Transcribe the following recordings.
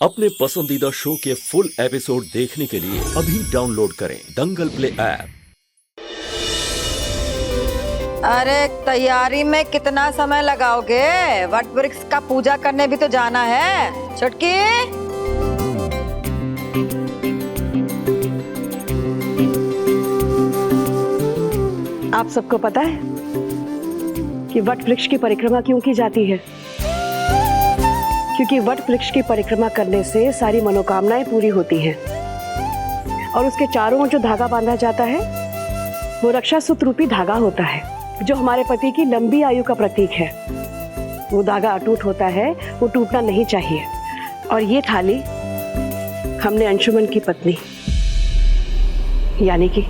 अपने पसंदीदा शो के फुल एपिसोड देखने के लिए अभी डाउनलोड करें दंगल प्ले ऐप। अरे तैयारी में कितना समय लगाओगे? वट वृक्ष का पूजा करने भी तो जाना है। छुटकी, आप सबको पता है कि वट वृक्ष की परिक्रमा क्यों की जाती है? क्योंकि वट वृक्ष की परिक्रमा करने से सारी मनोकामनाएं पूरी होती हैं और उसके चारों ओर जो धागा बांधा जाता है वो रक्षा सूत्र रूपी धागा होता है, जो हमारे पति की लंबी आयु का प्रतीक है। वो धागा अटूट होता है, वो टूटना नहीं चाहिए। और ये थाली हमने अंशुमन की पत्नी यानी कि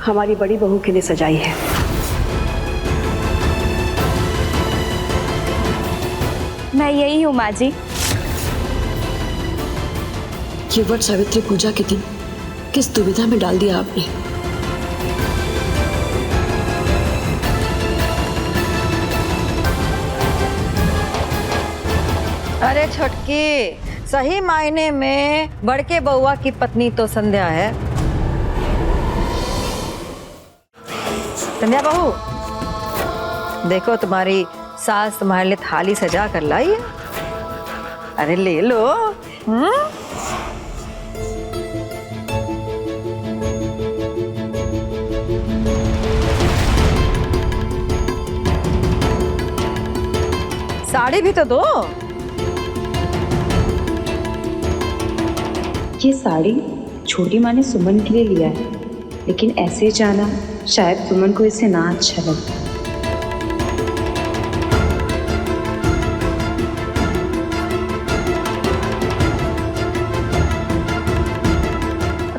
हमारी बड़ी बहू के लिए सजाई है। मैं यही हूँ माँ जी। ये वट सावित्री पूजा के दिन किस दुविधा में डाल दिया आपने। अरे छुटकी, सही मायने में बड़के बउआ की पत्नी तो संध्या है। संध्या बहू, देखो तुम्हारी सास तुम्हारे लिए थाली सजा कर लाई है। अरे ले लो। साड़ी भी तो दो। ये साड़ी छोटी माँ ने सुमन के लिए लिया है, लेकिन ऐसे जाना शायद सुमन को इसे ना अच्छा लगे।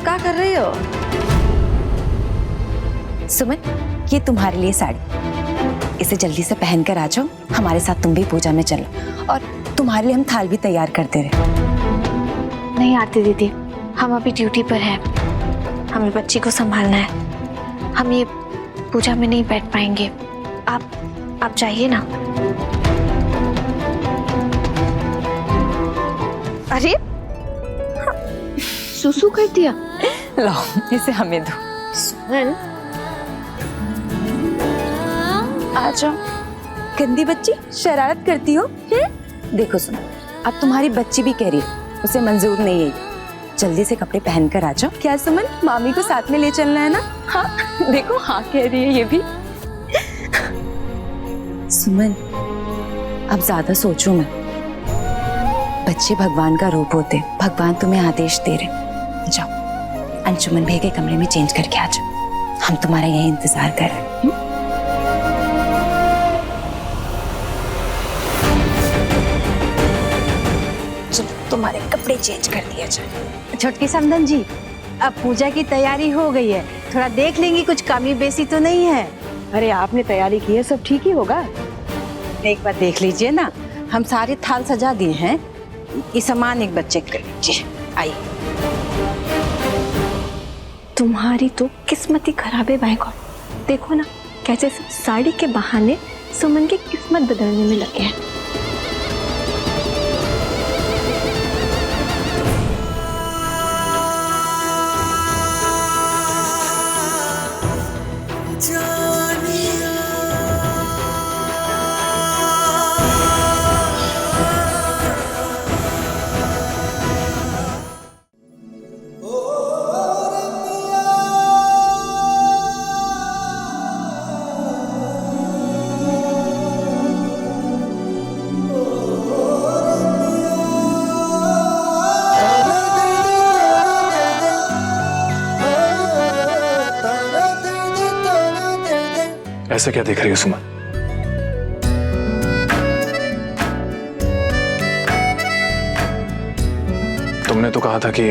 क्या कर रही हो? सुमन, ये तुम्हारे लिए साड़ी, इसे जल्दी से पहन कर आ जाओ। हमारे साथ तुम भी पूजा में चलो और तुम्हारे लिए हम थाल भी तैयार करते रहे। नहीं आरती दीदी, हम अभी ड्यूटी पर हैं, हमें बच्ची को संभालना है, हम ये पूजा में नहीं बैठ पाएंगे। आप जाइए ना। अरे सुसु कर दिया। लाओ, इसे हमें दो। सुमन, आ जाओ। गंदी बच्ची, शरारत करती हो। देखो सुनो, अब तुम्हारी बच्ची भी कह रही है उसे मंजूर नहीं है। जल्दी से कपड़े पहन कर आ जाओ। क्या सुमन, मामी को साथ में ले चलना है ना? हाँ देखो, हाँ कह रही है ये भी। सुमन, अब ज्यादा सोचो मत। बच्चे भगवान का रूप होते, भगवान तुम्हें आदेश दे रहे। जाओ, अंशुमन भैया के कमरे में चेंज करके आ जाओ, हम तुम्हारा यही इंतजार कर रहे हैं। तुम्हारे कपड़े चेंज कर दिया जाए। छोटकी समधन जी, अब पूजा की तैयारी हो गई है, थोड़ा देख लेंगी, कुछ कमी बेसी तो नहीं है। अरे आपने तैयारी की है, सब ठीक ही होगा। एक बार देख लीजिए ना, हम सारे थाल सजा दिए हैं। ये सामान एक बार चेक कर लीजिए। आइए। तुम्हारी तो किस्मत ही खराब है भाई गॉड। देखो ना कैसे सब साड़ी के बहाने सुमन की किस्मत बदलने में लगे हैं। ऐसा क्या देख रही हो सुमन? तुमने तो कहा था कि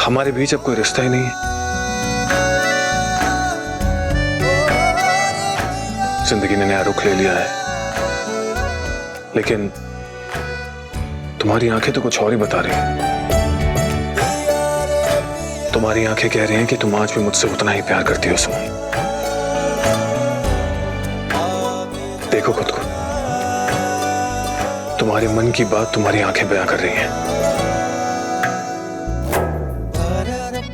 हमारे बीच अब कोई रिश्ता ही नहीं है। जिंदगी ने नया रुख ले लिया है, लेकिन तुम्हारी आंखें तो कुछ और ही बता रही हैं। तुम्हारी आंखें कह रही हैं कि तुम आज भी मुझसे उतना ही प्यार करती हो सुमन। देखो खुद को, तुम्हारे मन की बात तुम्हारी आंखें बयां कर रही हैं।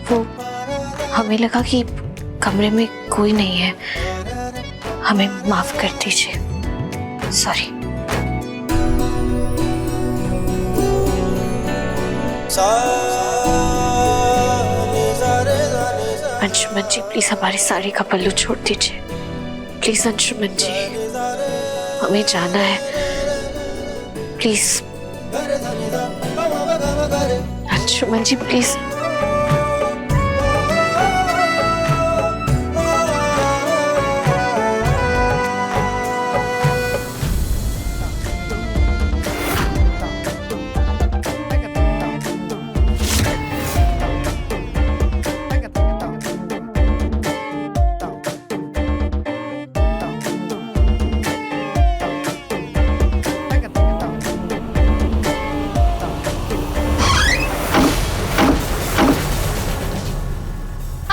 वो हमें लगा कि कमरे में कोई नहीं है, हमें माफ कर दीजिए, सॉरी। अंशुमन जी प्लीज हमारी साड़ी का पल्लू छोड़ दीजिए, प्लीज अंशुमन जी, हमें जाना है, प्लीज अंशुमन जी प्लीज।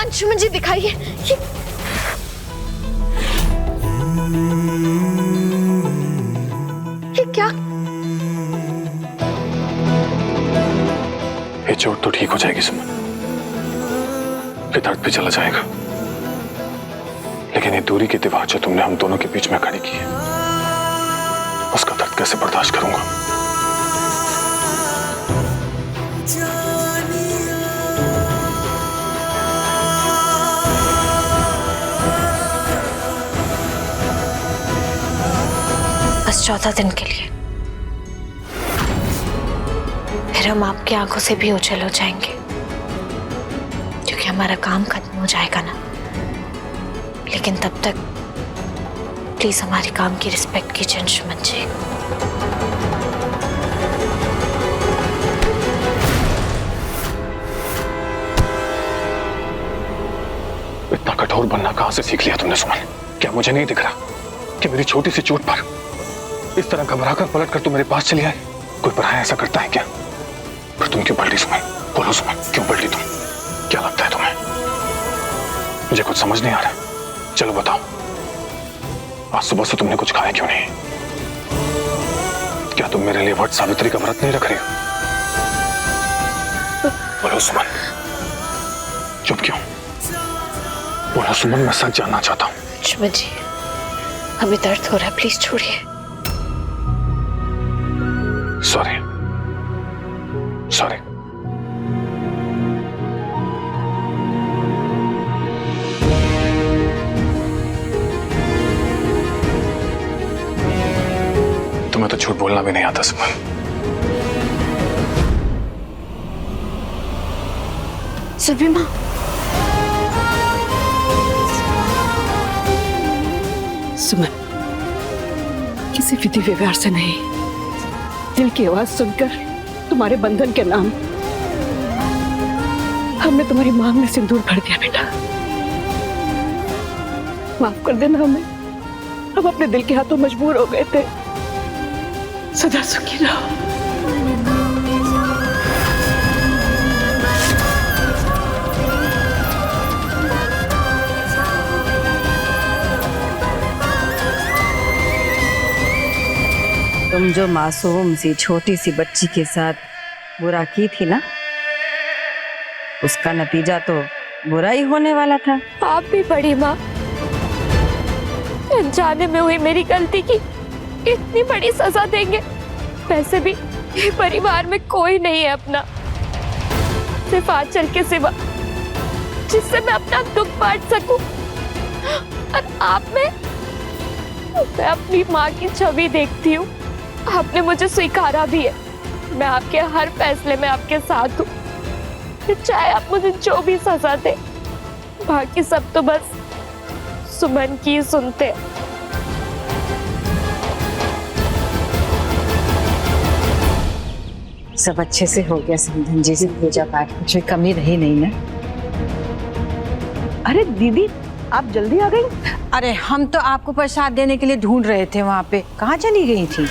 अंशुमन जी दिखाइए, ये क्या? ये चोट तो ठीक हो जाएगी सुमन, ये दर्द भी चला जाएगा, लेकिन ये दूरी की दीवार जो तुमने हम दोनों के बीच में खड़ी की है, उसका दर्द कैसे बर्दाश्त करूंगा? बस 14 दिन के लिए, फिर हम आपकी आंखों से भी ओझल हो जाएंगे, क्योंकि हमारा काम खत्म हो जाएगा ना। लेकिन तब तक प्लीज हमारे काम की रिस्पेक्ट कीजिए अंशुमन जी। इतना कठोर बनना कहां से सीख लिया तुमने सुमन? क्या मुझे नहीं दिख रहा कि मेरी छोटी सी चोट पर इस तरह घबराकर पलटकर तुम मेरे पास चली आई? कोई पराया ऐसा करता है क्या? पर तुम क्यों पलटी सुमन? बोलो सुमन, क्यों पलटी तुम? क्या लगता है तुम्हें? मुझे कुछ समझ नहीं आ रहा। चलो बताओ, आज सुबह से तुमने कुछ खाया क्यों नहीं? क्या तुम मेरे लिए वट सावित्री का व्रत नहीं रख रही हो? बोलो सुमन, चुप क्यों? बोलो सुमन, मैं सच जानना चाहता हूँ। अंशुमन जी, हमें दर्द हो रहा है, प्लीज छोड़िए। Sorry, sorry. तुम्हें तो झूठ बोलना भी नहीं आता सुमन। सुरभि माँ, सुमन, किसी विधि व्यवहार से नहीं, दिल की आवाज सुनकर तुम्हारे बंधन के नाम हमने तुम्हारी मांग में सिंदूर भर दिया बेटा। माफ कर देना हमें, हम अपने दिल के हाथों मजबूर हो गए थे। सदा सुखी रहो। तुम जो मासूम सी छोटी सी बच्ची के साथ बुरा की थी ना, उसका नतीजा तो बुरा ही होने वाला था। आप भी बड़ी माँ, अनजाने में हुई मेरी गलती की इतनी बड़ी सजा देंगे? वैसे भी ये परिवार में कोई नहीं है अपना, सिर्फ आंचल के सिवा, जिससे मैं अपना दुख बांट सकूं। और आप में मैं अपनी माँ की छवि देखती हूँ। आपने मुझे स्वीकारा भी है, मैं आपके हर फैसले में आपके साथ हूँ, चाहे आप मुझे जो भी सजा दे। बाकी सब तो बस सुमन की सुनते। सब अच्छे से हो गया समधन जी से पूजा पाठ, कुछ कमी रही नहीं ना? अरे दीदी, आप जल्दी आ गई। अरे हम तो आपको प्रसाद देने के लिए ढूंढ रहे थे, वहाँ पे कहाँ चली गई थी?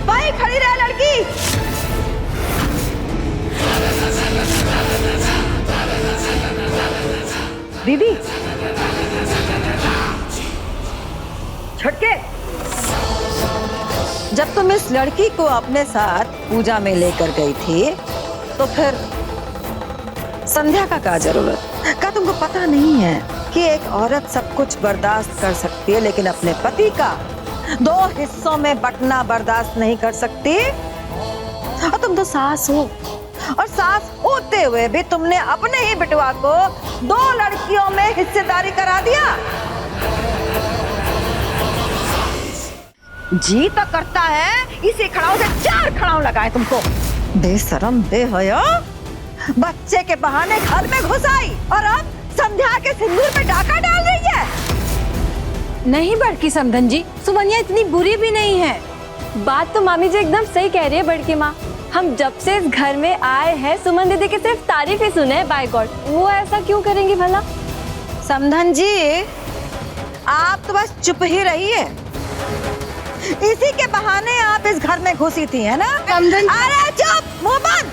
भाई खड़ी रह लड़की। दीदी छटके, जब तुम इस लड़की को अपने साथ पूजा में लेकर गई थी तो फिर संध्या का क्या जरूरत? क्या तुमको पता नहीं है कि एक औरत सब कुछ बर्दाश्त कर सकती है लेकिन अपने पति का 2 हिस्सों में बंटना बर्दाश्त नहीं कर सकती? और तुम तो सास हो, और सास होते हुए भी तुमने अपने ही बिटवा को 2 लड़कियों में हिस्सेदारी करा दिया। जी तो करता है इसी खड़ाऊ से 4 खड़ाऊ लगाए तुमको। बेशरम बेहया, बच्चे के बहाने घर में घुस आई और अब संध्या के सिंदूर पे डाका डाल रही है। नहीं बड़की समधन जी, सुमनिया इतनी बुरी भी नहीं है। बात तो मामी जी एकदम सही कह रही है बड़की माँ। हम जब से इस घर में आए हैं सुमन दीदी की सिर्फ तारीफ ही सुने हैं। बाय गॉड, वो ऐसा क्यों करेंगी भला? समधन जी, आप तो बस चुप ही रहिए। इसी के बहाने आप इस घर में घुसी थी, है ना? समधन, अरे चुप, मुंह बंद।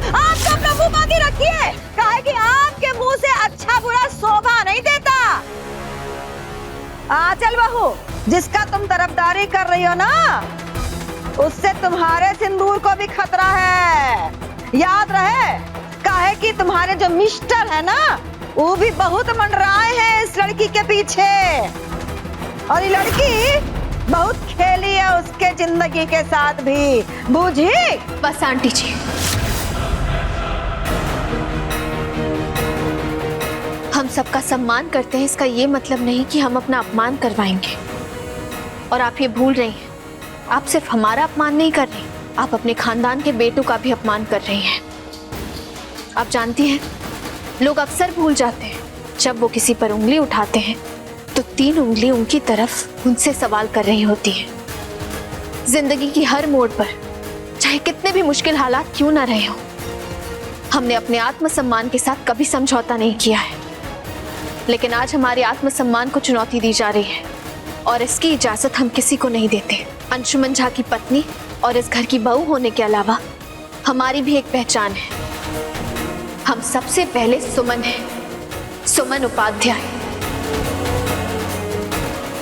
आप तो अपना मुंह बंद ही रखिए, काहे कि आपके मुंह से अच्छा बुरा शोभा नहीं देता। चल बहू, जिसका तुम तरफदारी कर रही हो ना, उससे तुम्हारे सिंदूर को भी खतरा है। याद रहे, काहे कि तुम्हारे जो मिस्टर है ना, वो भी बहुत मंडराए हैं इस लड़की के पीछे, और ये लड़की बहुत खेली है उसके जिंदगी के साथ भी, बूझी? बस आंटी जी, हम सबका सम्मान करते हैं, इसका ये मतलब नहीं कि हम अपना अपमान करवाएंगे। और आप ये भूल रही हैं, आप सिर्फ हमारा अपमान नहीं कर रही, आप अपने खानदान के बेटों का भी अपमान कर रही हैं। आप जानती हैं, लोग अक्सर भूल जाते हैं, जब वो किसी पर उंगली उठाते हैं तो 3 उंगली उनकी तरफ उनसे सवाल कर रही होती है। जिंदगी की हर मोड़ पर, चाहे कितने भी मुश्किल हालात क्यों ना रहे हो, हमने अपने आत्मसम्मान के साथ कभी समझौता नहीं किया है। लेकिन आज हमारे आत्मसम्मान को चुनौती दी जा रही है, और इसकी इजाजत हम किसी को नहीं देते। अंशुमन झा की पत्नी और इस घर की बहू होने के अलावा हमारी भी एक पहचान है। हम सबसे पहले सुमन है, सुमन उपाध्याय,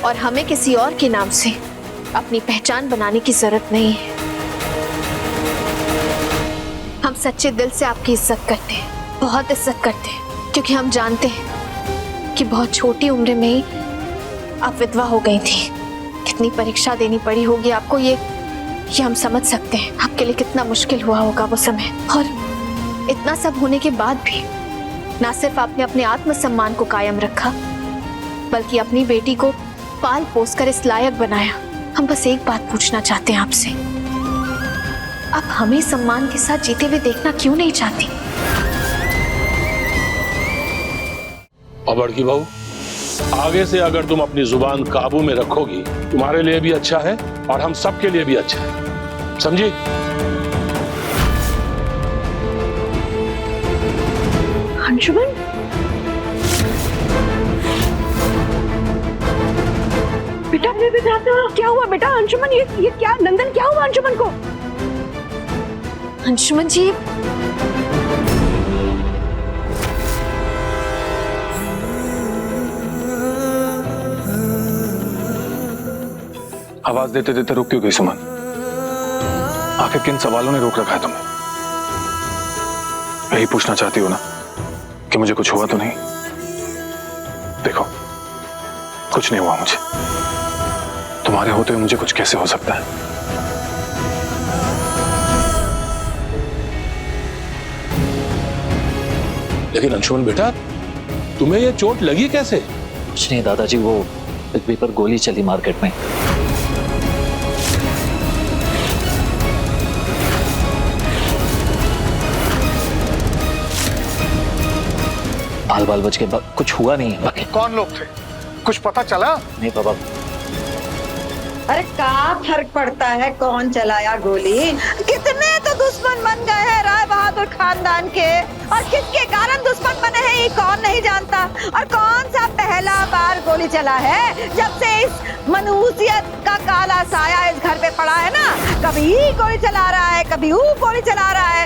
और हमें किसी और के नाम से अपनी पहचान बनाने की जरूरत नहीं है। हम सच्चे दिल से आपकी इज्जत करते हैं, बहुत इज्जत करते हैं, क्योंकि हम जानते हैं कि बहुत छोटी उम्र में ही आप विधवा हो गई थी। कितनी परीक्षा देनी पड़ी होगी आपको, ये हम समझ सकते हैं। आपके लिए कितना मुश्किल हुआ होगा वो समय। और इतना सब होने के बाद भी ना सिर्फ आपने अपने आत्मसम्मान को कायम रखा, बल्कि अपनी बेटी को पाल पोस कर इस लायक बनाया। हम बस एक बात पूछना चाहते हैं आपसे, आप हमें सम्मान के साथ जीते हुए देखना क्यों नहीं चाहती? और बड़की बहू, आगे से अगर तुम अपनी जुबान काबू में रखोगी, तुम्हारे लिए भी अच्छा है और हम सब के लिए भी अच्छा है, समझी? अंशुमन, बेटा क्या हुआ बेटा? अंशुमन, ये क्या? नंदन, क्या हुआ अंशुमन को? अंशुमन जी, आवाज देते देते रुक क्यों गई सुमन? आखिर किन सवालों ने रोक रखा है तुम्हें? यही पूछना चाहती हो ना कि मुझे कुछ हुआ तो नहीं? देखो, कुछ नहीं हुआ मुझे। तुम्हारे होते हुए मुझे कुछ कैसे हो सकता है? लेकिन अंशुमन बेटा, तुम्हें ये चोट लगी कैसे? कुछ नहीं दादाजी, वो पृथ्वी पर गोली चली मार्केट में। बाल बच के कुछ हुआ नहीं है। बाकी कौन लोग थे, कुछ पता चला? नहीं बाबा। अरे क्या फर्क पड़ता है कौन चलाया गोली? कितने तो दुश्मन बन गए हैं राय बहादुर खानदान के, और किसके कारण दुश्मन बने हैं ये कौन नहीं जानता। और कौन सा पहला बार गोली चला है जब से इस मनुष्यत का काला साया इस घर पे पड़ा है ना? कभी गोली चला रहा है, कभी वो गोली चला रहा है,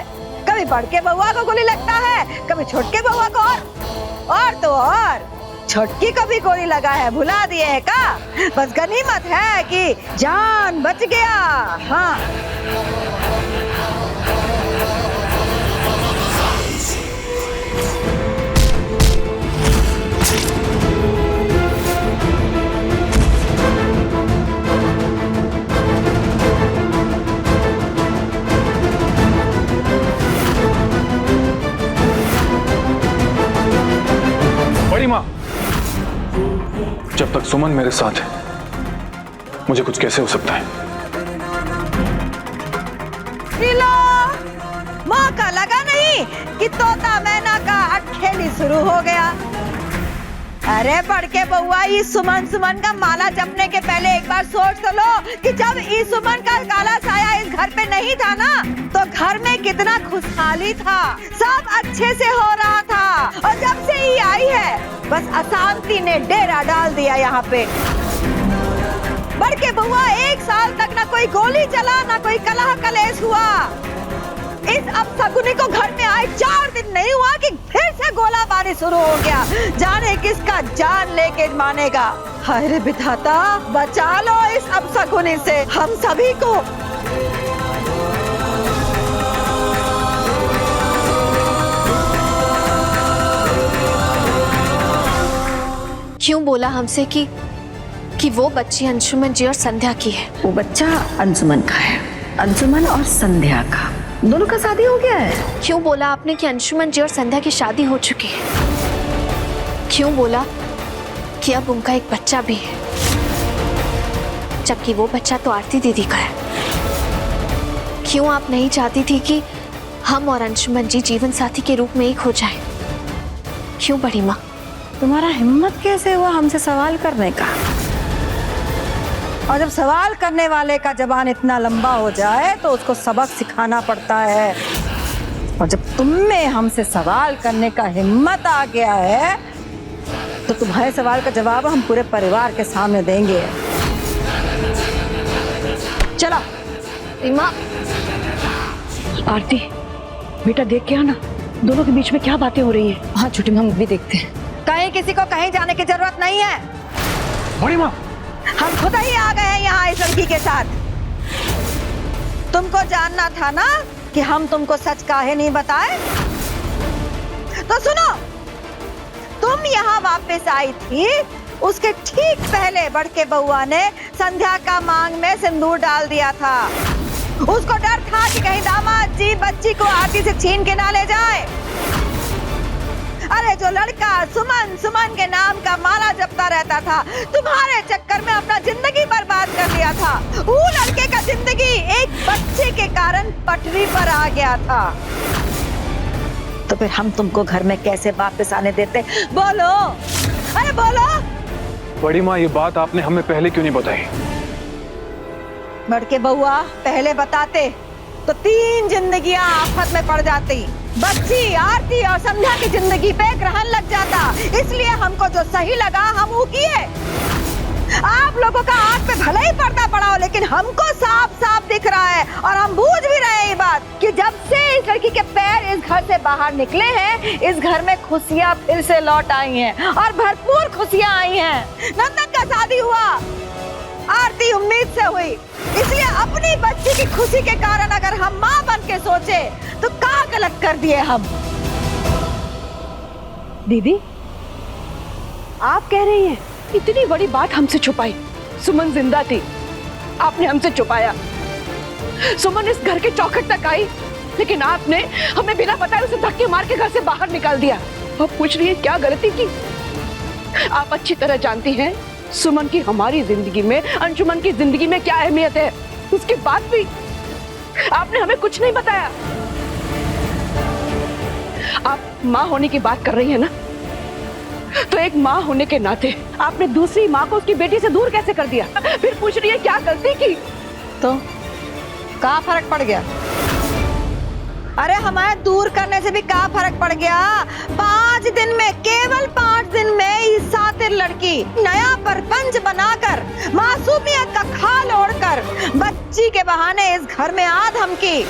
कभी बड़के बउआ को गोली लगता है, कभी छोटके बउआ को। और तो और छोटकी को भी गोली लगा है, भुला दिए है का? बस गनीमत है कि जान बच गया। हाँ बड़ी माँ, जब तक सुमन मेरे साथ है मुझे कुछ कैसे हो सकता है? मौका लगा नहीं कि तोता मैना का अटखेली शुरू हो गया। अरे बड़के बउआ, ई सुमन का माला जपने के पहले एक बार सोच तो लो कि जब ई सुमन का काला साया इस घर पे नहीं था ना, तो घर में कितना खुशहाली था, सब अच्छे से हो रहा था। और जब से ई आई है, बस अशांति ने डेरा डाल दिया यहाँ पे। बड़के बउआ, 1 साल तक ना कोई गोली चला, ना कोई कलह कलेश हुआ। इस अपशकुनी को घर में आए 4 दिन नहीं हुआ कि फिर से गोलाबारी शुरू हो गया। जाने किसका जान लेके मानेगा। अरे विधाता, बचा लो इस अपशकुनी से हम सभी को। क्यों बोला हमसे कि वो बच्ची अंशुमन जी और संध्या की है? वो बच्चा अंशुमन का है, अंशुमन और संध्या का, दोनों का शादी हो गया है। क्यों बोला आपने कि अंशुमन जी और संध्या की शादी हो चुकी है? क्यों बोला कि अब उनका एक बच्चा भी है, जबकि वो बच्चा तो आरती दीदी का है? क्यों आप नहीं चाहती थी कि हम और अंशुमन जी जीवन साथी के रूप में एक हो जाएं? क्यों बड़ी माँ? तुम्हारा हिम्मत कैसे हुआ हमसे सवाल करने का? और जब सवाल करने वाले का जबान इतना लंबा हो जाए तो उसको सबक सिखाना पड़ता है। और जब तुम में हमसे सवाल करने का हिम्मत आ गया है, तो तुम्हारे सवाल का जवाब हम पूरे परिवार के सामने देंगे। चलो माँ। आरती, बेटा देख के आना, दोनों के बीच में क्या बातें हो रही हैं। हाँ छोटी माँ, भी देखते हैं। कहीं किसी को कहीं जाने की जरूरत नहीं है। बड़ी माँ, हम खुद ही आ गए हैं यहाँ इस लड़की के साथ। तुमको जानना था ना कि हम तुमको सच काहे नहीं बताए? तो सुनो, तुम यहाँ वापस आई थी, उसके ठीक पहले बड़के बउआ ने संध्या का मांग में सिंदूर डाल दिया था। उसको डर था कि कहीं दामाद जी बच्ची को आरती से छीन के ना ले जाए। अरे जो लड़का सुमन के नाम का माला जपता रहता था, तुम्हारे चक्कर में अपना जिंदगी बर्बाद कर लिया था। वो लड़के का जिंदगी एक बच्चे के कारण पटरी पर आ गया था। तो फिर हम तुमको घर में कैसे वापस आने देते? बोलो, अरे बोलो। बड़ी माँ, ये बात आपने हमें पहले क्यों नहीं बताई? बड़के बउआ, पहले बताते तो 3 जिंदगियां आफत में पड़ जाती। बच्ची, आरती और संध्या की जिंदगी पे ग्रहण लग जाता। इसलिए हमको जो सही लगा हम वो किए। आप लोगों का आंख पे भले ही पर्दा पड़ा हो, लेकिन हमको साफ साफ दिख रहा है और हम बूझ भी रहे हैं ये बात कि जब से इस लड़की के पैर इस घर से बाहर निकले हैं, इस घर में खुशियां फिर से लौट आई हैं और भरपूर खुशियां आई हैं। नंदन का शादी हुआ, आरती उम्मीद से हुई। इसलिए अपनी बच्ची की खुशी के कारण अगर हम माँ बन के सोचे तो क्या गलत कर दिए हम? दीदी, आप कह रही हैं इतनी बड़ी बात हमसे छुपाई? सुमन जिंदा थी, आपने हमसे छुपाया। सुमन इस घर के चौखट तक आई, लेकिन आपने हमें बिना बताए उसे धक्के मार के घर से बाहर निकाल दिया। अब पूछ रही है क्या गलती की? आप अच्छी तरह जानती हैं सुमन की हमारी जिंदगी में, अंशुमन की जिंदगी में क्या अहमियत है। उसके बाद भी आपने हमें कुछ नहीं बताया। आप माँ होने की बात कर रही है ना, तो एक माँ होने के नाते आपने दूसरी माँ को उसकी बेटी से दूर कैसे कर दिया? फिर पूछ रही है क्या गलती की? तो क्या फर्क पड़ गया? अरे हमारे दूर करने से भी क्या फर्क पड़ गया? 5 दिन में, केवल 5 दिन में इस सातिर लड़की नया परपंच बनाकर, मासूमियत का खाल ओढ़कर बच्ची के बहाने इस घर में आ धमकी।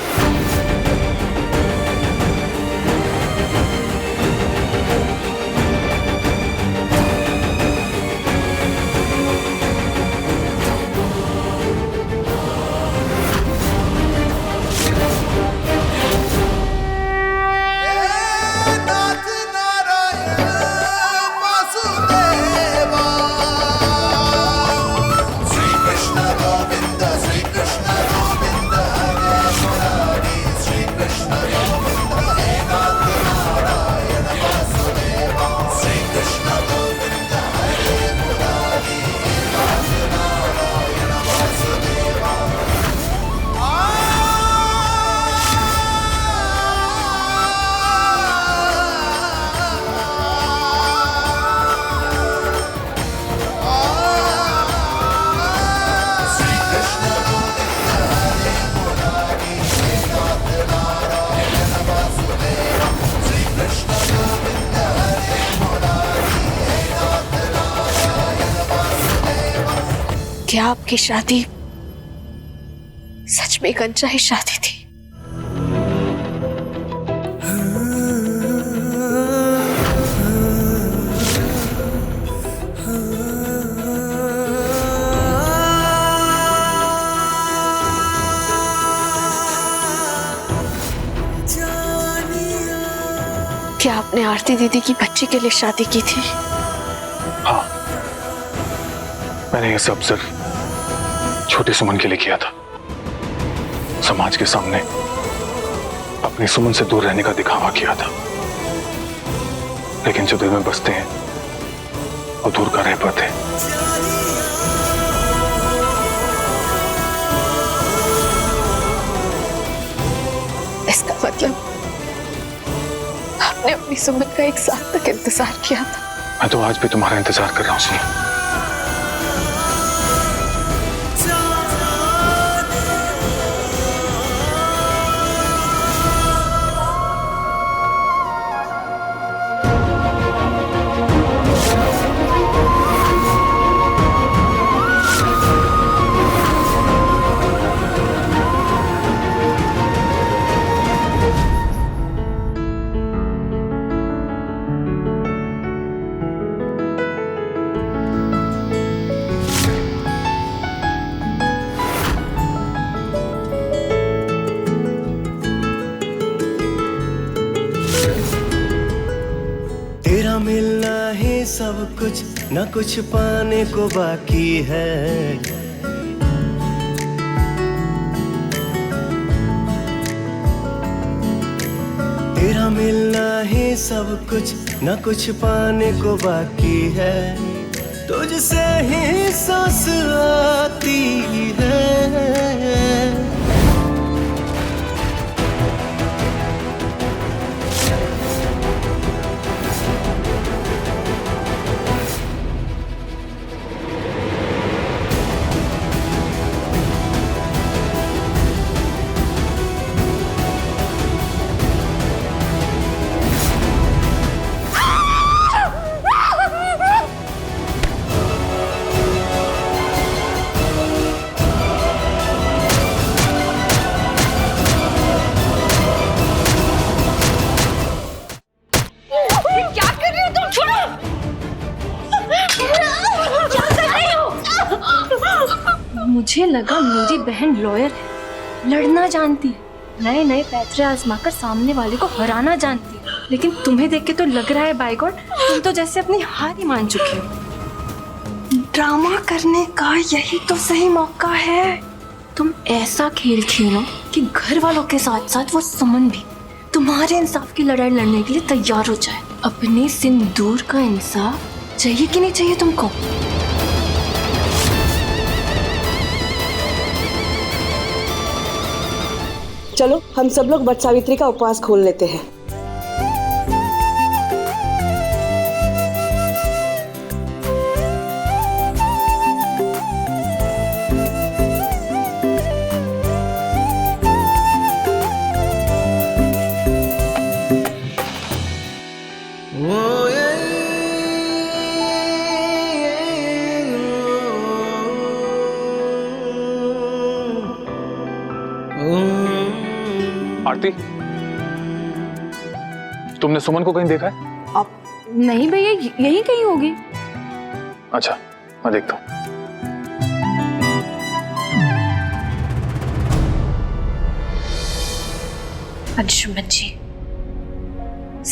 क्या आपकी शादी सच में एक अनचाही शादी थी? क्या आपने आरती दीदी की बच्ची के लिए शादी की थी? हाँ, मैंने ये सब सिर्फ छोटी सुमन के लिए किया था। समाज के सामने अपनी सुमन से दूर रहने का दिखावा किया था, लेकिन जो दिल में बसते हैं वो दूर का रह पाते। इसका मतलब आपने अपनी सुमन का 1 साल तक इंतजार किया था। मैं तो आज भी तुम्हारा इंतजार कर रहा हूँ सुमन। तेरा मिलना ही सब कुछ, न कुछ पाने को बाकी है। तेरा मिलना ही सब कुछ, न कुछ पाने को बाकी है। तुझसे ही सांस आती है। मुझे लगा मेरी बहन लॉयर है, लड़ना जानती है, नए नए पैतरे आजमाकर सामने वाले को हराना जानती है, लेकिन तुम्हें देख के तो लग रहा है बाय गॉड तुम तो जैसे अपनी हार ही मान चुकी हो। ड्रामा करने का यही तो सही मौका है। तुम ऐसा खेल खेलो कि घर वालों के साथ साथ वो सुमन भी तुम्हारे इंसाफ की लड़ाई लड़ने के लिए तैयार हो जाए। अपने सिंदूर का इंसाफ चाहिए कि नहीं चाहिए तुमको? चलो हम सब लोग वट सावित्री का उपवास खोल लेते हैं। आरती, तुमने सुमन को कहीं देखा है? अब नहीं भैया, यही कहीं होगी। अच्छा, मैं देखता हूँ। अंशुमन जी,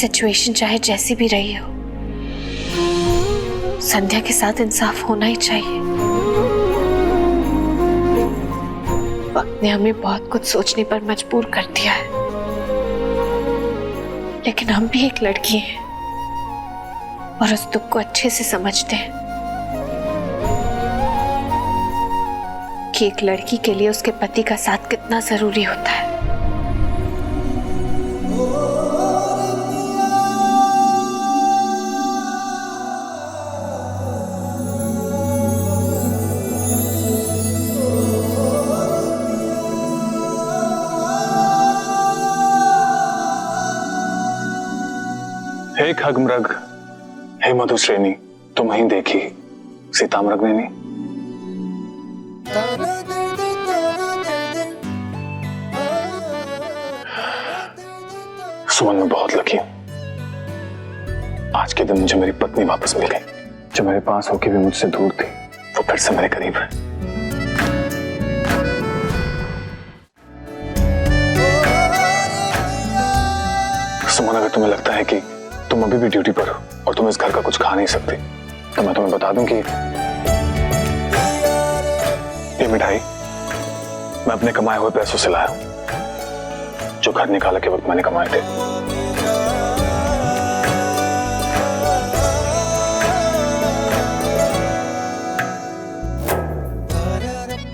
सिचुएशन चाहे जैसी भी रही हो, संध्या के साथ इंसाफ होना ही चाहिए। वक्त ने हमें बहुत कुछ सोचने पर मजबूर कर दिया है, लेकिन हम भी एक लड़की हैं और उस दुख को अच्छे से समझते हैं कि एक लड़की के लिए उसके पति का साथ कितना जरूरी होता है। हे खगमृग, हे मधुश्रेणी, तुम ही देखी सीतामृग ने नहीं। सुमन, मैं बहुत लकी हूं। आज के दिन मुझे मेरी पत्नी वापस मिल गई, जो मेरे पास होके भी मुझसे दूर थी, वो फिर से मेरे करीब है। सुमन, अगर तुम्हें लगता है कि तुम अभी भी ड्यूटी पर हो और तुम इस घर का कुछ खा नहीं सकती, तो मैं तुम्हें बता दूं कि ये मिठाई मैं अपने कमाए हुए पैसों से लाया हूं, जो घर निकाले के वक्त मैंने कमाए थे।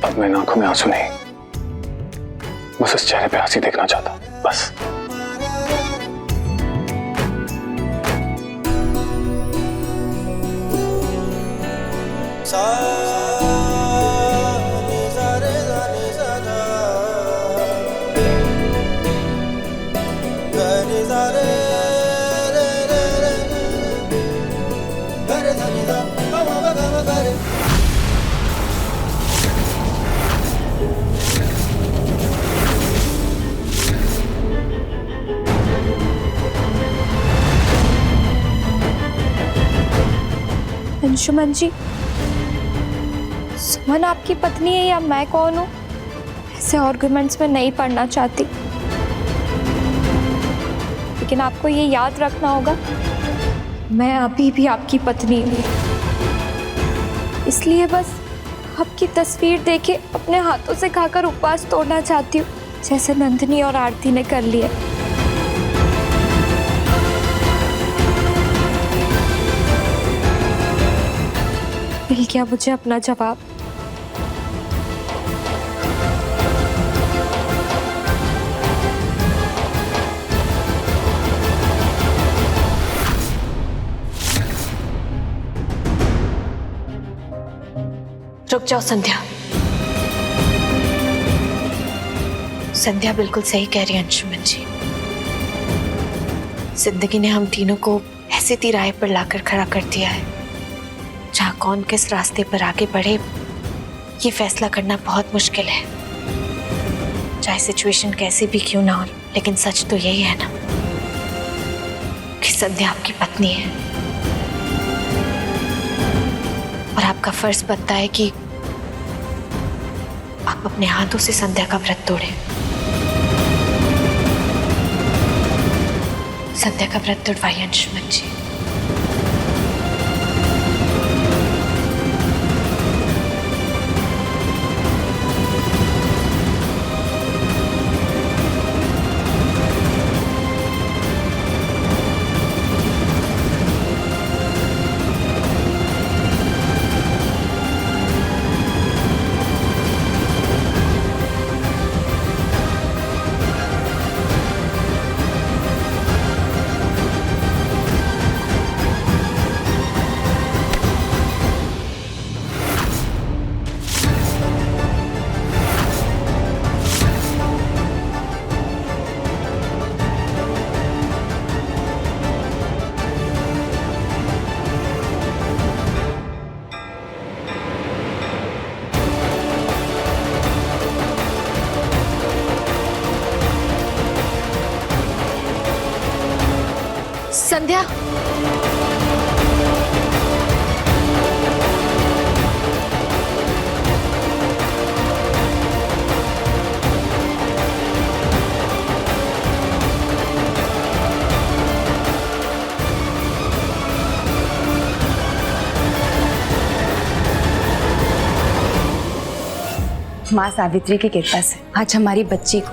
अब मैं आंखों में आंसू नहीं, बस इस चेहरे पे हंसी देखना चाहता हूं, बस। अंशुमन जी, सुमन आपकी पत्नी है या मैं कौन हूँ, ऐसे आर्गुमेंट्स में नहीं पड़ना चाहती, लेकिन आपको ये याद रखना होगा, मैं अभी भी आपकी पत्नी हूँ। इसलिए बस आपकी तस्वीर देके अपने हाथों से खाकर उपवास तोड़ना चाहती हूँ, जैसे नंदिनी और आरती ने कर लिया। मिल गया मुझे अपना जवाब। रुक जाओ संध्या। संध्या बिल्कुल सही कह रही है अंशुमन जी। जिंदगी ने हम तीनों को ऐसे तिराहे पर लाकर खड़ा कर दिया है, जहाँ कौन किस रास्ते पर आगे बढ़े ये फैसला करना बहुत मुश्किल है। चाहे सिचुएशन कैसी भी क्यों ना हो, लेकिन सच तो यही है ना कि संध्या आपकी पत्नी है और आपका फर्ज बनता है कि आप अपने हाथों से संध्या का व्रत तोड़ें। संध्या का व्रत तोड़वाइए अंशुमन जी। संध्या, माँ सावित्री की कृपा से आज हमारी बच्ची को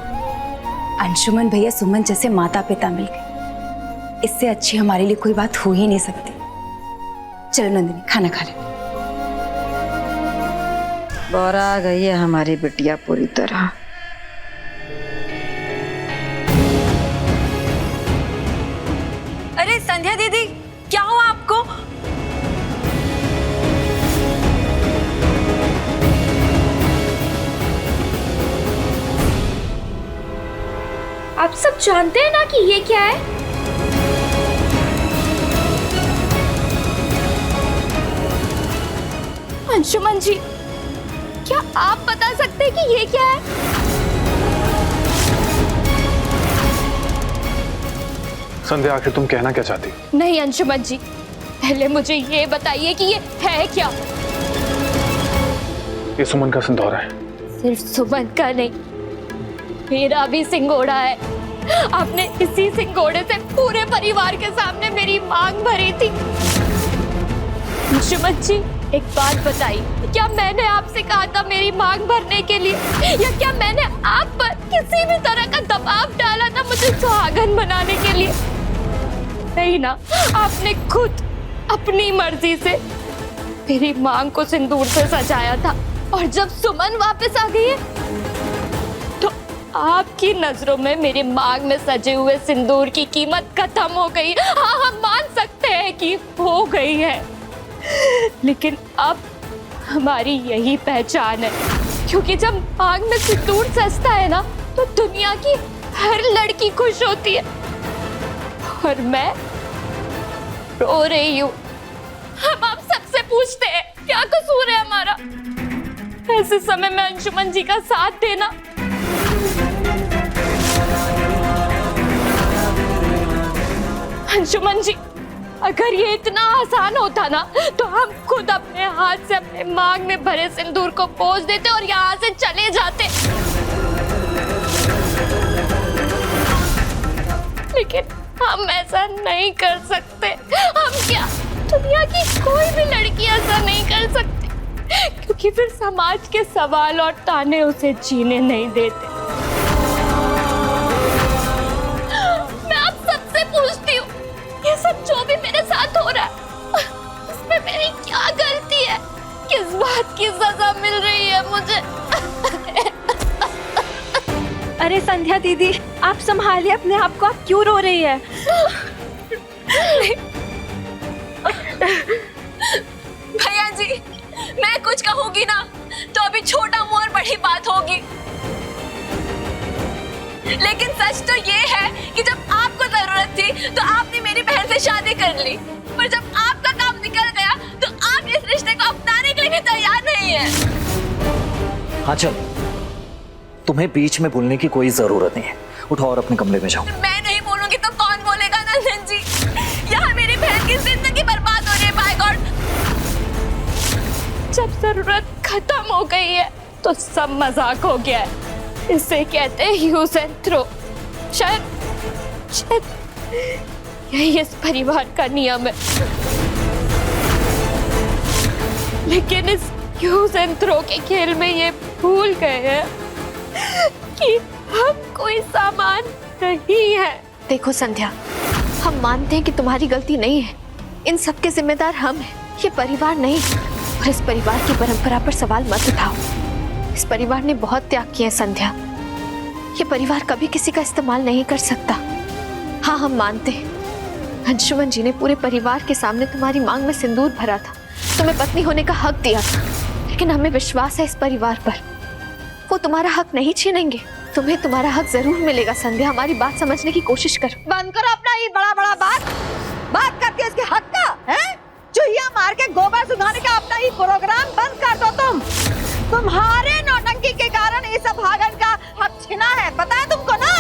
अंशुमन भैया सुमन जैसे माता पिता मिल गए। इससे अच्छी हमारे लिए कोई बात हो ही नहीं सकती। चलो नंदिनी, खाना खा ले। बोरा गई है हमारी बिटिया पूरी तरह। अरे संध्या दीदी, क्या हुआ आपको? आप सब जानते हैं ना कि ये क्या है? अंशुमन जी, क्या आप बता सकते हैं कि ये क्या है? संध्या, आखिर तुम कहना क्या चाहती? नहीं अंशुमन जी, पहले मुझे ये बताइए कि ये है क्या? ये सुमन का सिंदूर है। सिर्फ सुमन का नहीं, मेरा भी सिंगोड़ा है। आपने इसी सिंगोड़े से पूरे परिवार के सामने मेरी मांग भरी थी। अंशुमन जी, एक बात बताइए, क्या मैंने आपसे कहा था मेरी मांग भरने के लिए, या क्या मैंने आप पर किसी भी तरह का दबाव डाला था मुझे सुहागन बनाने के लिए? नहीं ना, आपने खुद अपनी मर्जी से मेरी मांग को सिंदूर से सजाया था। और जब सुमन वापस आ गई है तो आपकी नजरों में मेरी मांग में सजे हुए सिंदूर की कीमत खत्म हो गई। हाँ, हम मान सकते हैं कि हो गई है, लेकिन अब हमारी यही पहचान है, क्योंकि जब मांग में सिंदूर सजता है ना तो दुनिया की हर लड़की खुश होती है, और मैं रो रही हूँ। हम आप सबसे पूछते हैं क्या कसूर है हमारा? ऐसे समय में अंशुमन जी का साथ देना। अंशुमन जी, अगर ये इतना आसान होता ना तो हम खुद अपने हाथ से अपने मांग में भरे सिंदूर को पोंछ देते और यहाँ से चले जाते, लेकिन हम ऐसा नहीं कर सकते। हम क्या, दुनिया की कोई भी लड़की ऐसा नहीं कर सकती, क्योंकि फिर समाज के सवाल और ताने उसे जीने नहीं देते। मैं आप सबसे पूछती हूँ, ये सब जो भी मेरे साथ हो रहा है उसमें मेरी क्या गलती है? किस बात की सजा मिल रही है मुझे? अरे संध्या दीदी, आप संभालिए अपने आप को, आप क्यों रो रही है? भैया जी, मैं कुछ कहूंगी ना तो अभी छोटा मुंह और बड़ी बात होगी, लेकिन सच तो ये है कि जब आपको जरूरत थी तो आपने मेरी बहन से शादी कर ली, पर जब आपका काम निकल गया तो आप इस रिश्ते को अपनाने के लिए भी तैयार नहीं है। हाँ चल, तुम्हें बीच में बोलने की कोई जरूरत नहीं है, उठो और अपने कमरे में जाओ। मैं नहीं बोलूंगी तो कौन बोलेगा नंदन जी? यहाँ मेरी बहन की जिंदगी बर्बाद हो रही है। बाय गॉड, जब जरूरत खत्म हो गई है तो सब मजाक हो गया है। इसे कहते हैं यूज एंड थ्रो। शायद यही इस परिवार का नियम है, लेकिन इस यूज एंड थ्रो के खेल में ये भूल गए हैं कि हम कोई सामान नहीं है। देखो संध्या, हम मानते हैं कि तुम्हारी गलती नहीं है, इन सब के जिम्मेदार हम हैं, ये परिवार नहीं। और इस परिवार की परंपरा पर सवाल मत उठाओ। इस परिवार ने बहुत त्याग किया है संध्या, ये परिवार कभी किसी का इस्तेमाल नहीं कर सकता। हाँ, हम मानते हैं अंशुमन जी ने पूरे परिवार के सामने तुम्हारी मांग में सिंदूर भरा था, तुम्हें पत्नी होने का हक दिया था, लेकिन हमें विश्वास है इस परिवार पर, वो तुम्हारा हक नहीं छीनेंगे। तुम्हें तुम्हारा हक जरूर मिलेगा संध्या, हमारी बात समझने की कोशिश करो। बंद करो अपना ये बड़ा बड़ा बात करती है इसके हक का, है? चूहिया मार के गोबर सुधारने का अपना ही प्रोग्राम बंद कर दो तुम। तुम्हारे नौटंकी के कारण इस भागन का हक छिना है, पता है तुमको ना?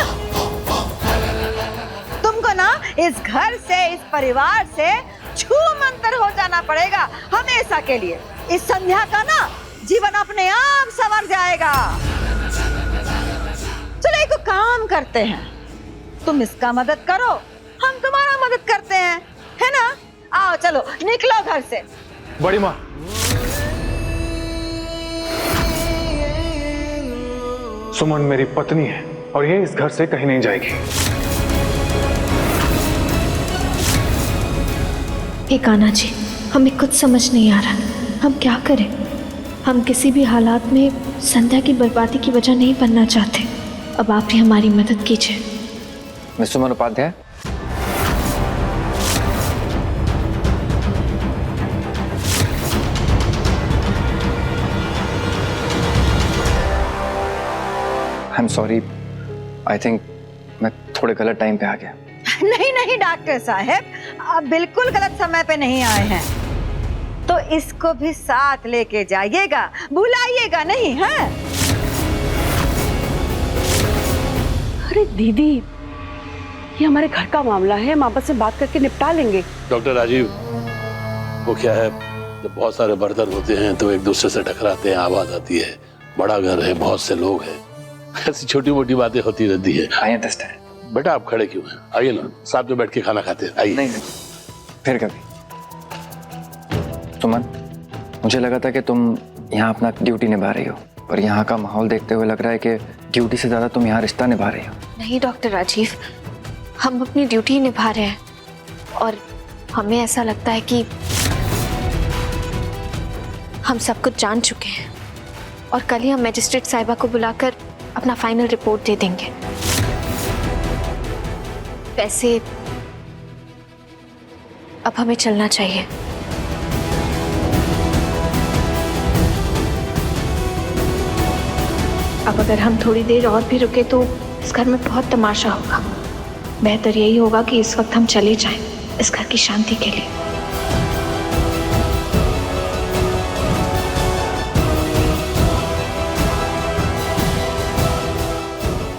तुमको ना इस घर से, इस परिवार से छू मंतर हो जाना पड़ेगा हमेशा के लिए। इस संध्या का ना जीवन अपने आप संवर जाएगा। चलो एक काम करते हैं, तुम इसका मदद करो, हम तुम्हारा मदद करते हैं, है ना? आओ चलो निकलो घर से। बड़ी माँ, सुमन मेरी पत्नी है और ये इस घर से कहीं नहीं जाएगी। एक आना जी, हमें कुछ समझ नहीं आ रहा, हम क्या करें? हम किसी भी हालात में संध्या की बर्बादी की वजह नहीं बनना चाहते। अब आप ही हमारी मदद कीजिए। Mister Suman Upadhyay, I am sorry, I think मैं थोड़े गलत टाइम पे आ गया। नहीं नहीं डॉक्टर साहब, आप बिल्कुल गलत समय पे नहीं आए हैं। तो इसको भी साथ लेके जाइएगा, भुलाइएगा नहीं है? अरे दीदी, ये हमारे घर का मामला है, हम आपस में बात करके निपटा लेंगे। डॉक्टर राजीव, वो क्या है, जब बहुत सारे बर्तन होते हैं तो एक दूसरे से टकराते हैं, आवाज आती है। बड़ा घर है, बहुत से लोग हैं, ऐसी छोटी मोटी बातें होती रहती है। I understand. बेटा आप खड़े क्यों हैं? आइए ना, साथ में बैठ के खाना खाते हैं। आइए। नहीं, फिर कभी। सुमन, मुझे लगा था कि तुम यहाँ अपना ड्यूटी निभा रही हो, पर यहाँ का माहौल देखते हुए लग रहा है कि ड्यूटी से ज्यादा तुम यहाँ रिश्ता निभा रही हो। नहीं डॉक्टर राजीव, हम अपनी ड्यूटी निभा रहे हैं और हमें ऐसा लगता है कि हम सब कुछ जान चुके हैं और कल ही हम मैजिस्ट्रेट साहिबा को बुलाकर अपना फाइनल रिपोर्ट दे देंगे। वैसे अब हमें चलना चाहिए। अब अगर हम थोड़ी देर और भी रुके तो इस घर में बहुत तमाशा होगा। बेहतर यही होगा कि इस वक्त हम चले जाएं, इस घर की शांति के लिए।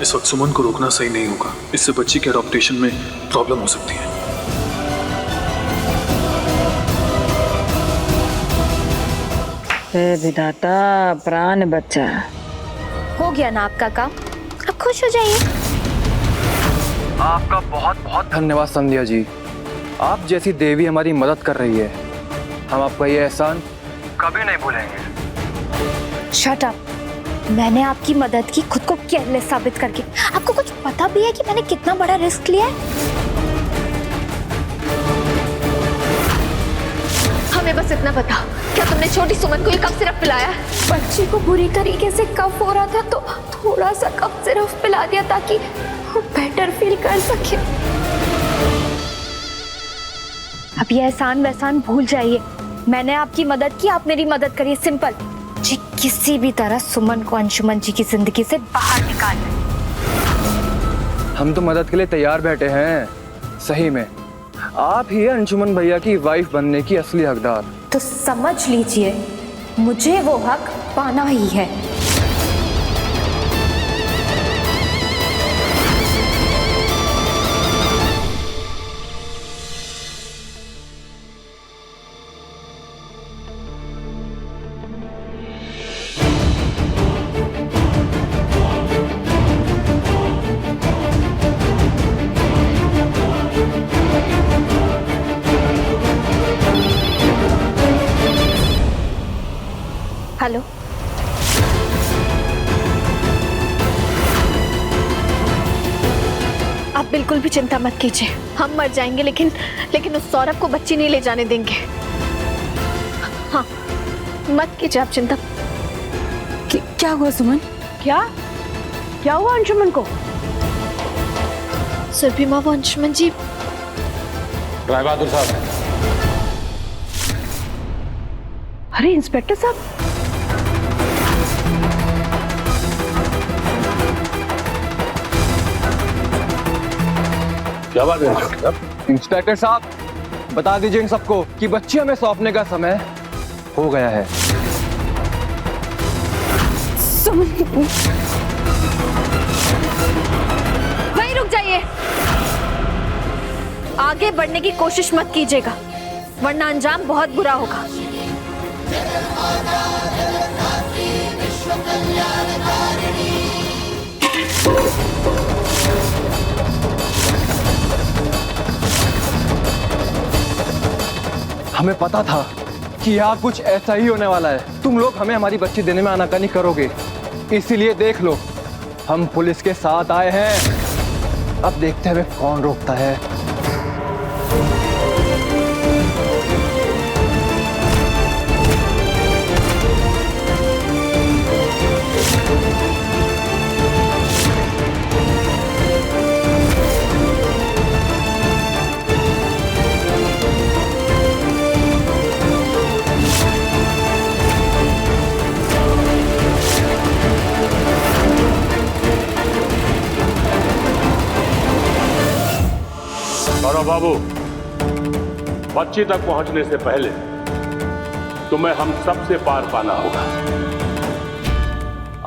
इस वक्त सुमन को रोकना सही नहीं होगा, इससे बच्ची के अडॉप्टेशन में प्रॉब्लम हो सकती है। हे विधाता, प्राण बच्चा। हो गया ना आपका काम, अब खुश हो जाइए। आपका बहुत बहुत धन्यवाद संध्या जी, आप जैसी देवी हमारी मदद कर रही है। हम आपका ये एहसान कभी नहीं भूलेंगे। Shut up. मैंने आपकी मदद की खुद को केयरलेस साबित करके। आपको कुछ पता भी है कि मैंने कितना बड़ा रिस्क लिया है? हमें बस इतना बता, क्या तुमने छोटी सुमन को ये कफ सिरप पिलाया? बच्ची को बुरी तरीके से कफ हो रहा था तो थोड़ा सा कफ सिरप पिला दिया ताकि वो बेटर फील कर सके। अब ये एहसान वहसान भूल जाइए। मैंने आपकी मदद की, आप मेरी मदद करिए, सिंपल। जी किसी भी तरह सुमन को अंशुमन जी की जिंदगी से बाहर निकाल। हम तो मदद के लिए तैयार बैठे हैं। सही में आप ही अंशुमन भैया की वाइफ बनने की असली हकदार। तो समझ लीजिए, मुझे वो हक पाना ही है। हेलो, आप बिल्कुल भी चिंता मत कीजिए। हम मर जाएंगे लेकिन उस सौरभ को बच्ची नहीं ले जाने देंगे। हाँ, मत कीजिए आप चिंता। क्या हुआ सुमन? क्या हुआ अंशुमन को? सुरभि माँ, वो अंशुमन जी। राय बहादुर साहब। अरे इंस्पेक्टर साहब, क्या बात है? इंस्पेक्टर साहब, बता दीजिए इन सबको कि बच्ची हमें सौंपने का समय हो गया है। वहीं रुक जाइए, आगे बढ़ने की कोशिश मत कीजिएगा वरना अंजाम बहुत बुरा होगा। हमें पता था कि यहाँ कुछ ऐसा ही होने वाला है। तुम लोग हमें हमारी बच्ची देने में आनाकानी करोगे, इसीलिए देख लो, हम पुलिस के साथ आए हैं। अब देखते हैं कौन रोकता है। सौरभ बाबू, बच्ची तक पहुंचने से पहले तुम्हें हम सबसे पार पाना होगा।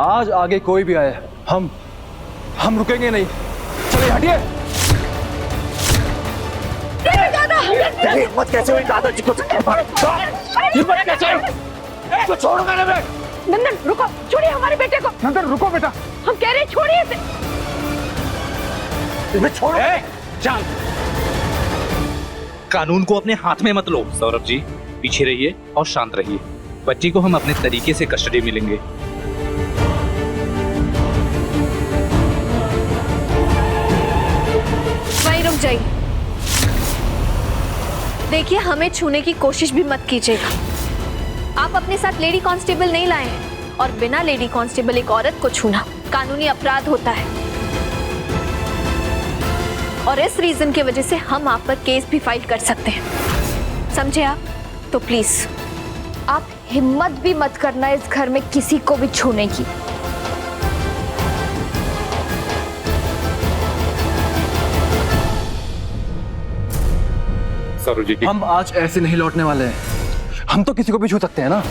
आज आगे कोई भी आए, हम रुकेंगे नहीं। चलिए हटिए। हिम्मत कैसे हुई दादाजी को हिम्मत कैसे हुई? तो छोड़ूंगा ना मैं। नंदन रुको, छोड़िए हमारे बेटे को। नंदन रुको बेटा, हम कह रहे हैं छोड़िए इसे। इसे छोड़ो। चल, कानून को अपने हाथ में मत लो। सौरभ जी पीछे रहिए और शांत रहिए। बच्ची को हम अपने तरीके से कस्टडी में लेंगे। वहीं रुक जाइए। देखिए, हमें छूने की कोशिश भी मत कीजिएगा। आप अपने साथ लेडी कांस्टेबल नहीं लाए हैं और बिना लेडी कांस्टेबल एक औरत को छूना कानूनी अपराध होता है और इस रीजन की वजह से हम आप पर केस भी फाइल कर सकते हैं, समझे आप? तो प्लीज आप हिम्मत भी मत करना इस घर में किसी को भी छूने की। सौरभ जी हम आज ऐसे नहीं लौटने वाले हैं। हम तो किसी को भी छू सकते हैं ना।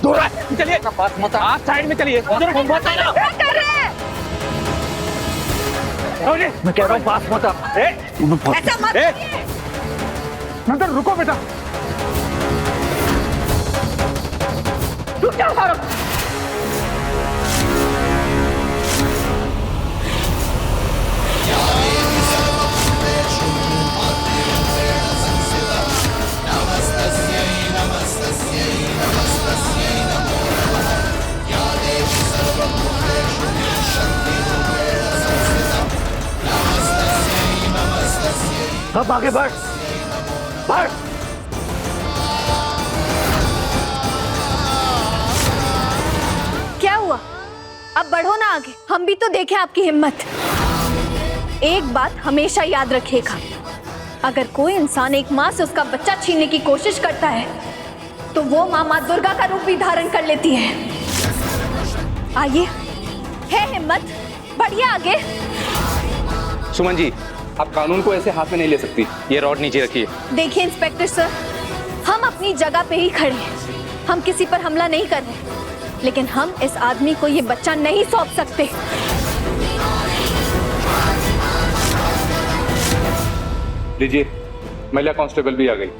दूर चलिए, आप साइड में चलिए। मैं कह रहा हूँ पास मत आप। ऐसा मत। नंदन रुको बेटा। रुक जाओ सौरभ। अब आगे बढ़, बढ़। क्या हुआ? अब बढ़ो ना आगे, हम भी तो देखें आपकी हिम्मत। एक बात हमेशा याद रखिएगा, अगर कोई इंसान एक माँ से उसका बच्चा छीनने की कोशिश करता है तो वो माँ दुर्गा का रूप भी धारण कर लेती है। आइए, है हिम्मत, बढ़िए आगे। सुमन जी, आप कानून को ऐसे हाथ में नहीं ले सकती। ये रॉड नीचे रखिए। देखिए इंस्पेक्टर सर, हम अपनी जगह पे ही खड़े हैं, हम किसी पर हमला नहीं कर रहे, लेकिन हम इस आदमी को ये बच्चा नहीं सौंप सकते। लीजिए, महिला कांस्टेबल भी आ गई।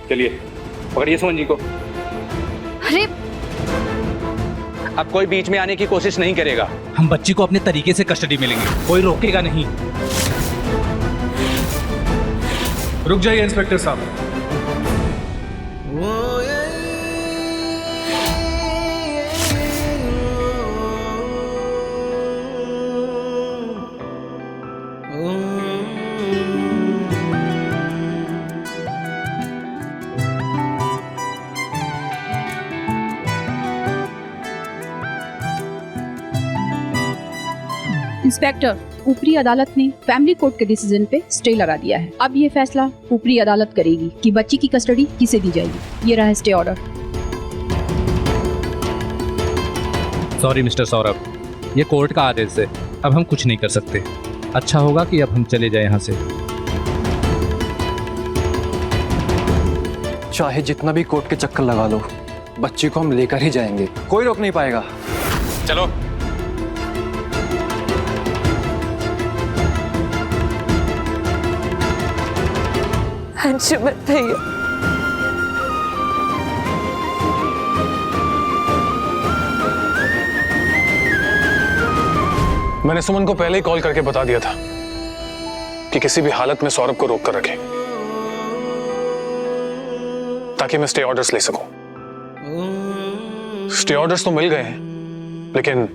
चलिए पकड़िए सुमन जी को। अरे अब कोई बीच में आने की कोशिश नहीं करेगा। हम बच्ची को अपने तरीके से कस्टडी में लेंगे, कोई रोकेगा नहीं। रुक जाइए इंस्पेक्टर साहब। इंस्पेक्टर, ऊपरी अदालत ने फैमिली कोर्ट के डिसीजन पे स्टे लगा दिया है। अब ये फैसला ऊपरी अदालत करेगी कि बच्ची की कस्टडी किसे दी जाएगी। ये रहा stay order. Sorry mister Saurabh, ये कोर्ट का आदेश है, अब हम कुछ नहीं कर सकते। अच्छा होगा कि अब हम चले जाएं यहाँ से। चाहे जितना भी कोर्ट के चक्कर लगा लो, बच्ची को हम लेकर ही जाएंगे, कोई रोक नहीं पाएगा। चलो। अंशुमन भैया, मैंने सुमन को पहले ही कॉल करके बता दिया था कि किसी भी हालत में सौरभ को रोक कर रखें, ताकि मैं स्टे ऑर्डर्स ले सकूं। स्टे ऑर्डर्स तो मिल गए हैं, लेकिन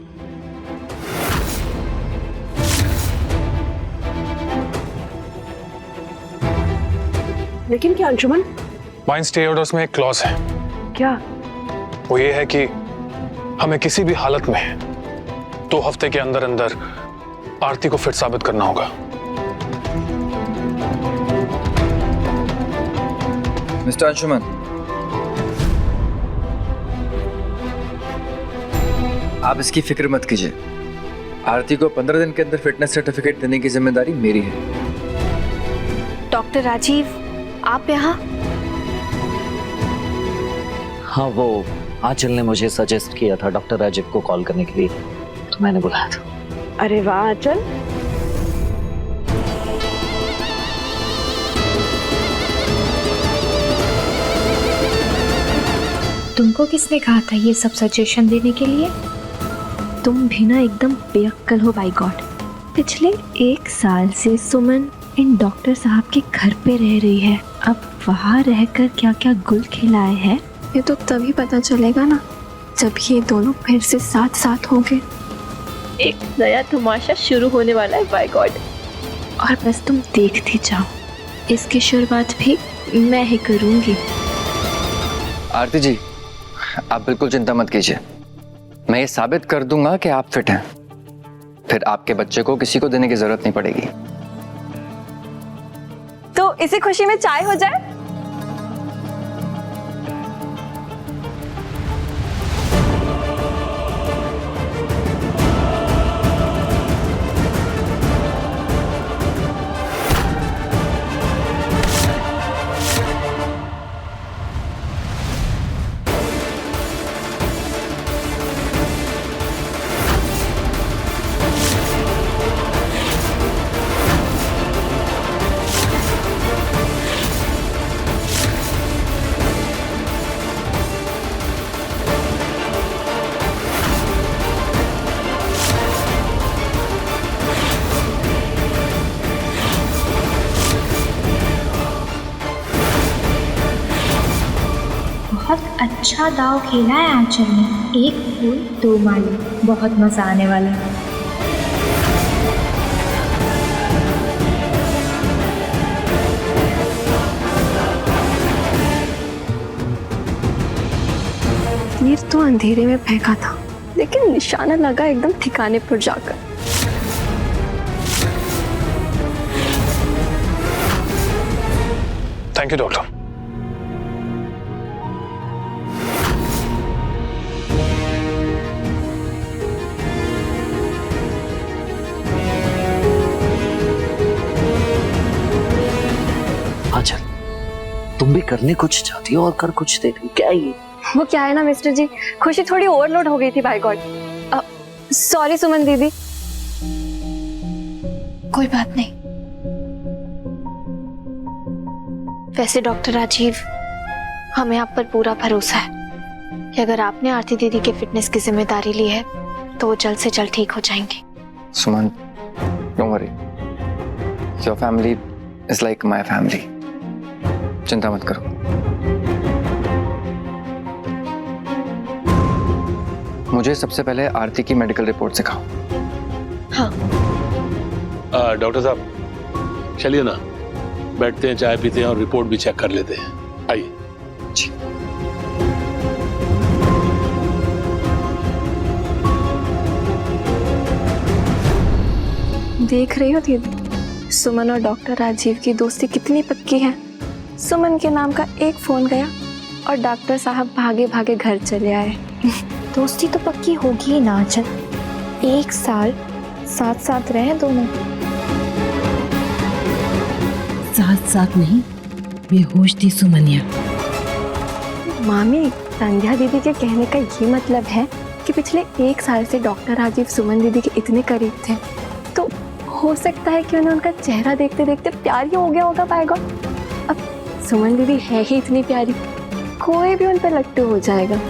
क्या अंशुमन? माइन स्टे ऑर्डर्स में एक क्लॉज है। क्या? वो ये है कि हमें किसी भी हालत में 2 हफ्ते के अंदर अंदर आरती को फिट साबित करना होगा। मिस्टर अंशुमन, आप इसकी फिक्र मत कीजिए। आरती को 15 दिन के अंदर फिटनेस सर्टिफिकेट देने की जिम्मेदारी मेरी है। डॉक्टर राजीव, आप यहाँ? हाँ, वो आंचल ने मुझे सजेस्ट किया था डॉक्टर राजीव को कॉल करने के लिए, तो मैंने बुलाया था। अरे वाह आंचल, तुमको किसने कहा था ये सब सजेशन देने के लिए? तुम भी ना एकदम बेअक्कल हो बाय गॉड। पिछले 1 साल से सुमन इन डॉक्टर साहब के घर पे रह रही है, अब वहाँ रहकर क्या क्या गुल खिलाए हैं ये तो तभी पता चलेगा ना जब ये दोनों फिर से साथ साथ होंगे। एक नया तमाशा शुरू होने वाला है बाय गॉड। और बस तुम देखती जाओ, इसकी शुरुआत भी मैं ही करूँगी। आरती जी, आप बिल्कुल चिंता मत कीजिए, मैं ये साबित कर दूंगा कि आप फिट हैं, फिर आपके बच्चे को किसी को देने की जरूरत नहीं पड़ेगी। तो इसी खुशी में चाय हो जाए। बहुत अच्छा दाव खेला है आंचल ने, 1 फूल 2 माली, बहुत मजा आने वाला है। तीर तो अंधेरे में फेंका था, लेकिन निशाना लगा एकदम ठिकाने पर जाकर। Thank you doctor. आंचल, तुम भी करने कुछ चाहती हो और कर कुछ देती हो, क्या ये? वो क्या है ना मिस्टर जी, खुशी थोड़ी ओवरलोड हो गई थी बाय गॉड। सॉरी सुमन दीदी। कोई बात नहीं। वैसे डॉक्टर राजीव, हमें आप पर पूरा भरोसा है कि अगर आपने आरती दीदी के फिटनेस की जिम्मेदारी ली है तो वो जल्द से जल्द ठीक हो जाएंगे। Suman, don't worry, your family is like my family, चिंता मत करो। मुझे सबसे पहले आरती की मेडिकल रिपोर्ट दिखाओ। हाँ। डॉक्टर साहब चलिए ना, बैठते हैं, चाय पीते हैं और रिपोर्ट भी चेक कर लेते हैं। आइए। जी। देख रही हो दीदी, सुमन और डॉक्टर राजीव की दोस्ती कितनी पक्की है। सुमन के नाम का एक फोन गया और डॉक्टर साहब भागे भागे घर चले आए। दोस्ती तो पक्की होगी ही ना आंचल, 1 साल साथ साथ रहे दोनों। साथ साथ नहीं, बेहोश थी सुमनिया। मामी, संध्या दीदी के कहने का ये मतलब है कि पिछले 1 साल से डॉक्टर राजीव सुमन दीदी के इतने करीब थे, तो हो सकता है कि उन्हें उनका चेहरा देखते देखते प्यार ही हो गया होगा बाय गॉड। अब सुमन दीदी है ही इतनी प्यारी, कोई भी उन पर लट्टू हो जाएगा।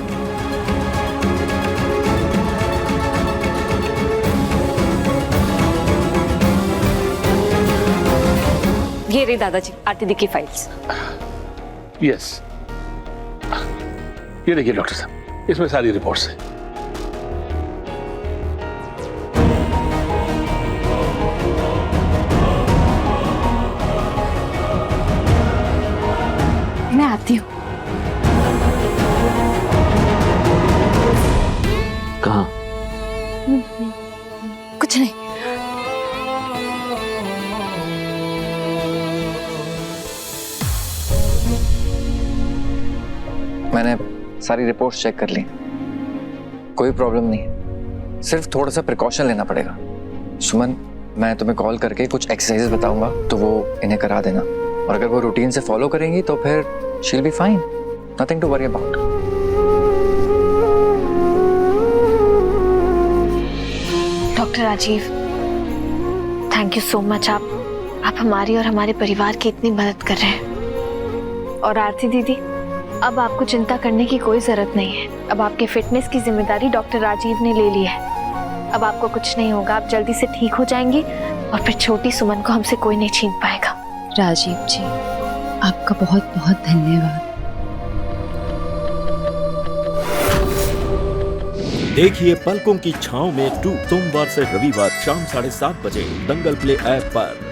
ये रही दादाजी आरती दी की फाइल्स। यस, ये देखिए डॉक्टर साहब, इसमें सारी रिपोर्ट्स हैं। मैं आती हूँ। कहाँ? कुछ नहीं। मैंने सारी रिपोर्ट्स चेक कर ली, कोई प्रॉब्लम नहीं, सिर्फ थोड़ा सा प्रिकॉशन लेना पड़ेगा। सुमन, मैं तुम्हें कॉल करके कुछ एक्सरसाइजेस बताऊंगा तो वो इन्हें करा देना, और अगर वो रूटीन से फॉलो करेंगी तो फिर she will be fine, nothing to worry about. Doctor Rajiv, thank you so much. आप हमारी और हमारे परिवार की इतनी मदद कर रहे हैं। और आरती दीदी, अब आपको चिंता करने की कोई जरूरत नहीं है। अब आपके फिटनेस की जिम्मेदारी डॉक्टर राजीव ने ले ली है। अब आपको कुछ नहीं होगा, आप जल्दी से ठीक हो जाएंगी और फिर छोटी सुमन को हमसे कोई नहीं छीन पाएगा। राजीव जी, आपका बहुत बहुत धन्यवाद। देखिए पलकों की छांव में 2 सोमवार से रविवार शाम 7:30 बजे दंगल प्ले ऐप पर।